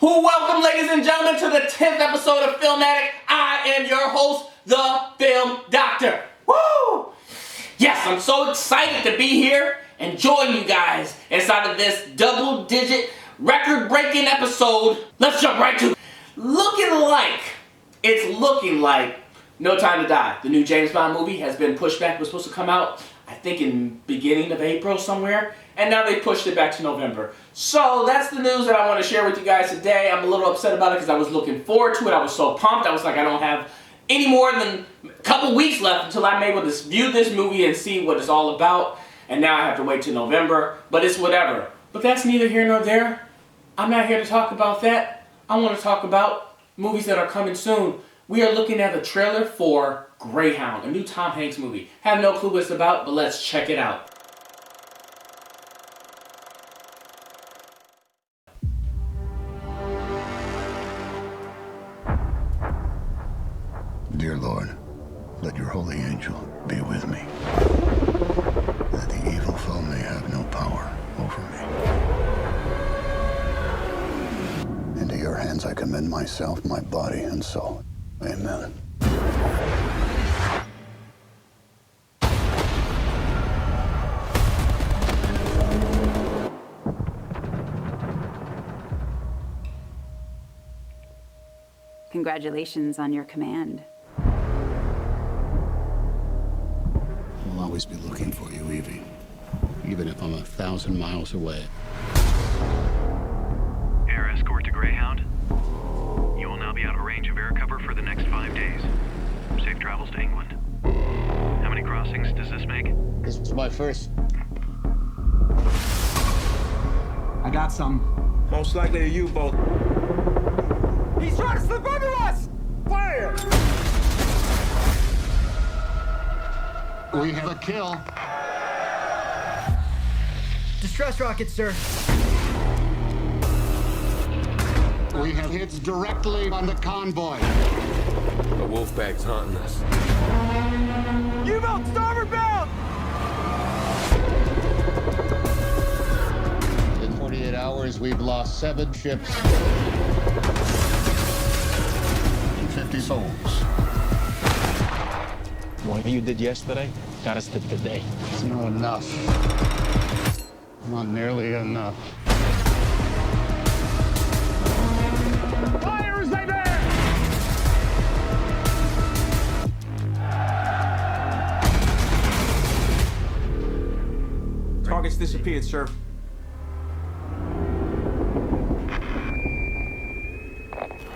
Welcome, ladies and gentlemen, to the 10th episode of Film Addict. I am your host, the Film Doctor. Woo! Yes, I'm so excited to be here and join you guys inside of this double-digit, record-breaking episode. Let's jump right to it. It's looking like No Time to Die. The new James Bond movie has been pushed back. It was supposed to come out, I think, in beginning of April somewhere. And now they pushed it back to November. So that's the news that I want to share with you guys today. I'm a little upset about it because I was looking forward to it. I was so pumped. I was like, I don't have any more than a couple weeks left until I'm able to view this movie and see what it's all about. And now I have to wait till November. But it's whatever. But that's neither here nor there. I'm not here to talk about that. I want to talk about movies that are coming soon. We are looking at a trailer for Greyhound, a new Tom Hanks movie. Have no clue what it's about, but let's check it out. Dear Lord, let your holy angel be with me, that the evil foe may have no power over me. Into your hands I commend myself, my body, and soul. Amen. Congratulations on your command. I'll always be looking for you, Evie, even if I'm 1,000 miles away. Air escort to Greyhound. You will now be out of range of air cover for the next 5 days. Safe travels to England. How many crossings does this make? This is my first. I got some. Most likely a U-boat. He's trying to slip under us! Fire! We have a kill. Distress rockets, sir. We have hits directly on the convoy. A wolf bag's haunting us. U-boat starboard bound! In 48 hours, we've lost 7 ships and 50 souls. What you did yesterday got us to today. It's not enough. Not nearly enough. Fire is they there! Target's disappeared, sir.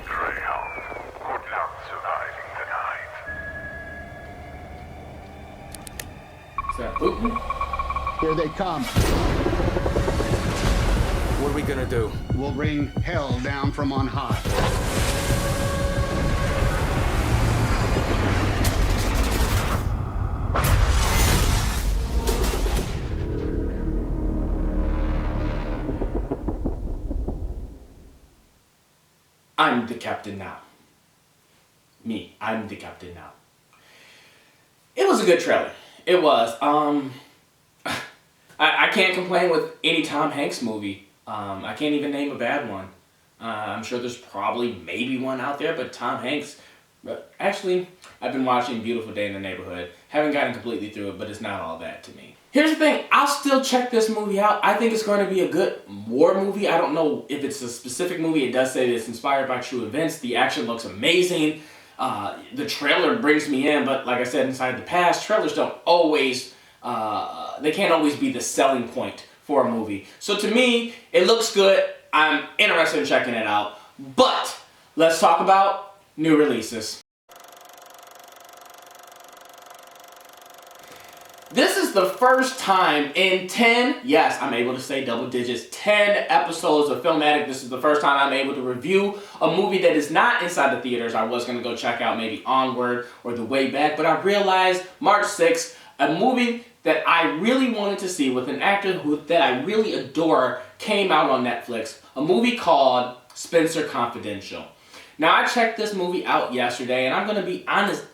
Greyhound, good luck surviving the night. Is that Putin? Here they come. What are we gonna do? We'll rain hell down from on high. I'm the captain now. I'm the captain now. It was a good trailer. It was. I can't complain with any Tom Hanks movie. I can't even name a bad one. I'm sure there's probably maybe one out there, but Tom Hanks. Actually, I've been watching Beautiful Day in the Neighborhood. Haven't gotten completely through it, but it's not all that to me. Here's the thing. I'll still check this movie out. I think it's going to be a good war movie. I don't know if it's a specific movie. It does say that it's inspired by true events. The action looks amazing. The trailer brings me in, but like I said, inside the past, trailers don't always, they can't always be the selling point for a movie. So to me, it looks good. I'm interested in checking it out. But let's talk about new releases. This is the first time in 10, yes, I'm able to say double digits, 10 episodes of Film Addict. This is the first time I'm able to review a movie that is not inside the theaters. I was going to go check out maybe Onward or The Way Back, but I realized March 6th, a movie that I really wanted to see with an actor that I really adore came out on Netflix. A movie called Spenser Confidential. Now, I checked this movie out yesterday, and I'm going to be honest,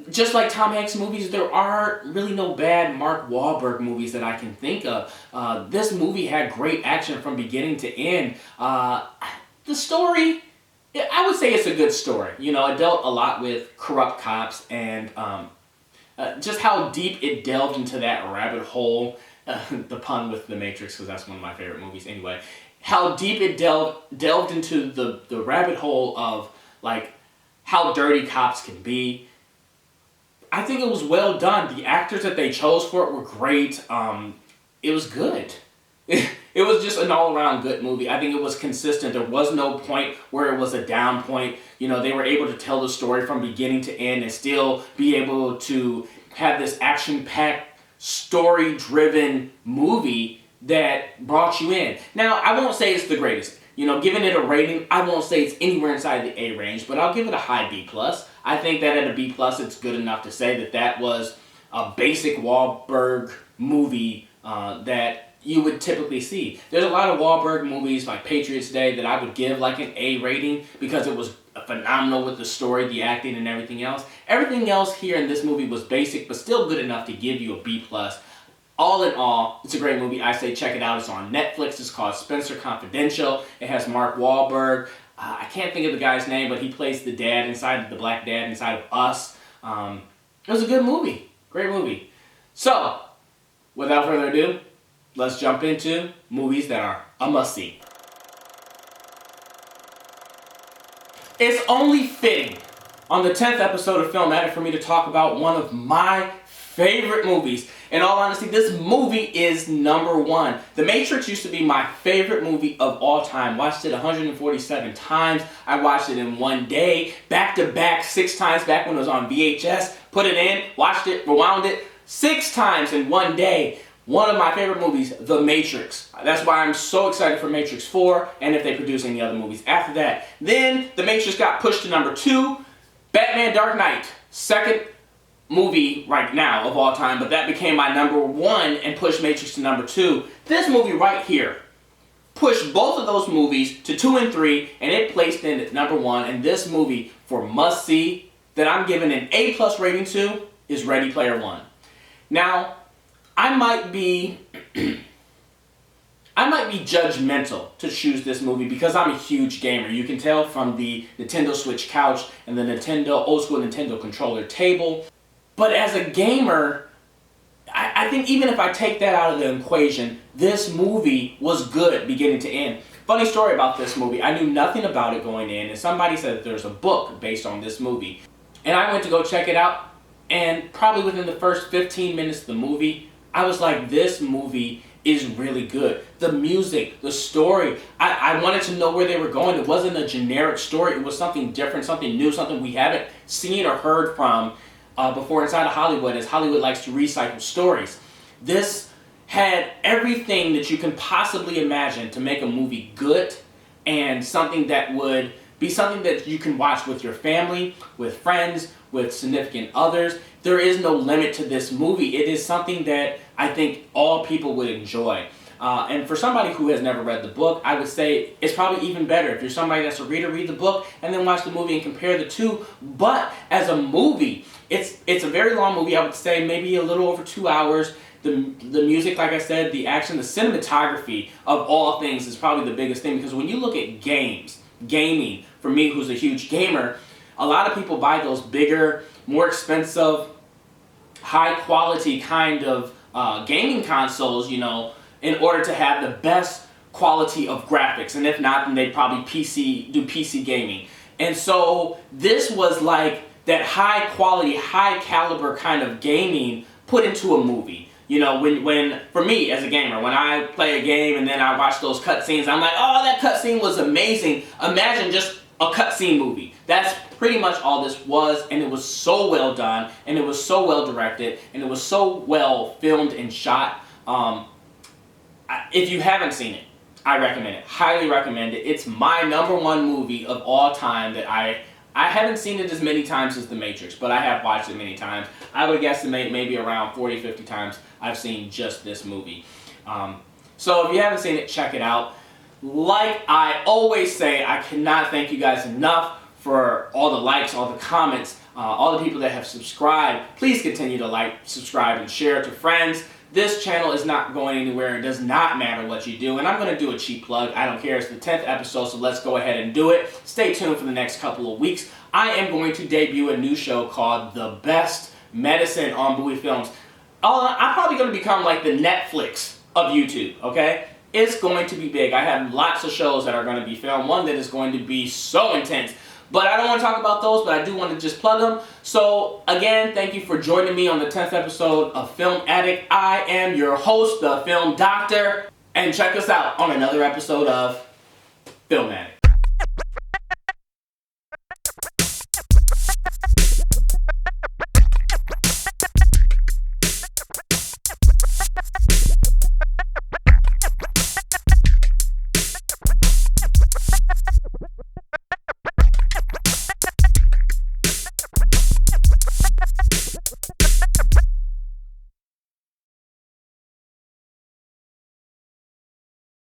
just like Tom Hanks movies, there are really no bad Mark Wahlberg movies that I can think of. This movie had great action from beginning to end. the story, I would say it's a good story. You know, it dealt a lot with corrupt cops and just how deep it delved into that rabbit hole. The pun with The Matrix, because that's one of my favorite movies anyway. How deep it delved into the rabbit hole of like how dirty cops can be. I think it was well done. The actors that they chose for it were great. It was good. It was just an all-around good movie. I think it was consistent. There was no point where it was a down point. You know, they were able to tell the story from beginning to end and still be able to have this action-packed, story-driven movie that brought you in. Now, I won't say it's the greatest. You know, giving it a rating, I won't say it's anywhere inside the A range, but I'll give it a high B+. I think that at a B+, it's good enough to say that that was a basic Wahlberg movie that you would typically see. There's a lot of Wahlberg movies like Patriots Day that I would give like an A rating because it was phenomenal with the story, the acting, and everything else. Everything else here in this movie was basic, but still good enough to give you a B+. All in all, it's a great movie. I say check it out. It's on Netflix. It's called Spenser Confidential. It has Mark Wahlberg. I can't think of the guy's name, but he plays the dad inside, the black dad inside of Us. It was a good movie. Great movie. So, without further ado, let's jump into movies that are a must-see. It's only fitting on the 10th episode of Film Edit for me to talk about one of my favorite movies. In all honesty, this movie is number one. The Matrix used to be my favorite movie of all time. Watched it 147 times. I watched it in one day, back to back, 6 times back when it was on VHS. Put it in, watched it, rewound it 6 times in one day. One of my favorite movies, The Matrix. That's why I'm so excited for Matrix 4 and if they produce any other movies after that. Then The Matrix got pushed to number 2. Batman Dark Knight, second movie right now of all time, but that became my number 1 and pushed Matrix to number 2. This movie right here pushed both of those movies to 2 and 3, and it placed in at number 1. And this movie for must see that I'm giving an A+ rating to is Ready Player One. Now, I might be judgmental to choose this movie because I'm a huge gamer. You can tell from the Nintendo Switch couch and the old school Nintendo controller table. But as a gamer, I think even if I take that out of the equation, this movie was good beginning to end. Funny story about this movie. I knew nothing about it going in, and somebody said that there's a book based on this movie. And I went to go check it out, and probably within the first 15 minutes of the movie, I was like, this movie is really good. The music, the story, I wanted to know where they were going. It wasn't a generic story. It was something different, something new, something we haven't seen or heard from before inside of Hollywood, as Hollywood likes to recycle stories. This had everything that you can possibly imagine to make a movie good, and something that would be something that you can watch with your family, with friends, with significant others. There is no limit to this movie. It is something that I think all people would enjoy. And for somebody who has never read the book, I would say it's probably even better. If you're somebody that's a reader, read the book and then watch the movie and compare the two. But as a movie, it's a very long movie. I would say maybe a little over 2 hours. The music, like I said, the action, the cinematography of all things is probably the biggest thing. Because when you look at gaming, for me who's a huge gamer, a lot of people buy those bigger, more expensive, high quality kind of gaming consoles, you know, in order to have the best quality of graphics. And if not, then they'd probably do PC gaming. And so this was like that high quality, high caliber kind of gaming put into a movie. You know, when for me as a gamer, when I play a game and then I watch those cutscenes, I'm like, oh, that cutscene was amazing. Imagine just a cutscene movie. That's pretty much all this was, and it was so well done, and it was so well directed, and it was so well filmed and shot. If you haven't seen it, I recommend it. Highly recommend it. It's my number 1 movie of all time that I haven't seen it as many times as The Matrix, but I have watched it many times. I would guesstimate maybe around 40, 50 times I've seen just this movie. So if you haven't seen it, check it out. Like I always say, I cannot thank you guys enough for all the likes, all the comments, all the people that have subscribed. Please continue to like, subscribe, and share to friends. This channel is not going anywhere. It does not matter what you do. And I'm going to do a cheap plug. I don't care. It's the 10th episode, so let's go ahead and do it. Stay tuned for the next couple of weeks. I am going to debut a new show called The Best Medicine on Bouey Films. I'm probably going to become like the Netflix of YouTube, okay? It's going to be big. I have lots of shows that are going to be filmed. One that is going to be so intense. But I don't want to talk about those, but I do want to just plug them. So, again, thank you for joining me on the 10th episode of Film Addict. I am your host, the Film Doctor. And check us out on another episode of Film Addict.